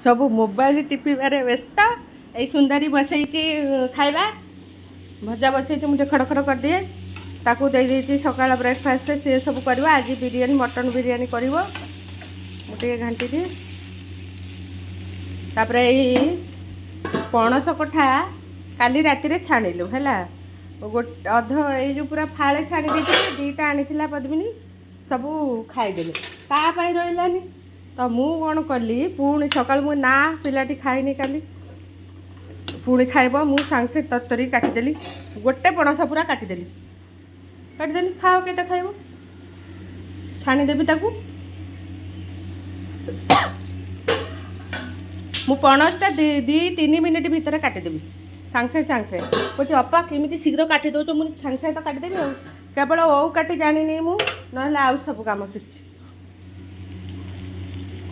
सब मोबाइल टिपिबारे व्यस्त। यही सुंदरी बसई खाइबा भजा बसई मुझे खड़खड़ कर दिए ताकू दे देती सकाळ ब्रेकफास्ट सी सब करवा। आज बिरियानी मटन बिरियानी कर मुझे घाटी दिए तापर यही पणस कठा काली राति छाणिलु है गोटे अध ये पूरा फाड़े छाणी देती दीटा आनी पद्मिनी सब खाईदेले तापाई रही तो मु कौन कली पुणी सकाल मु ना पिलाटी खाइनी काली पुणी खाइब मु सांगे तरतरी काटिदेली गोटे पणस पूरा काटिदेली खाओ के खाइब छाणीदेवी ताकू मु पणसटा दी 3 मिनिट भितर काटिदेवी सांगे कहे अपा केमी शीघ्र काटी दौ मुझे सांगे तो काटिदेवी केवल ओ काटी जानी मु ना आउ सब कम शिखी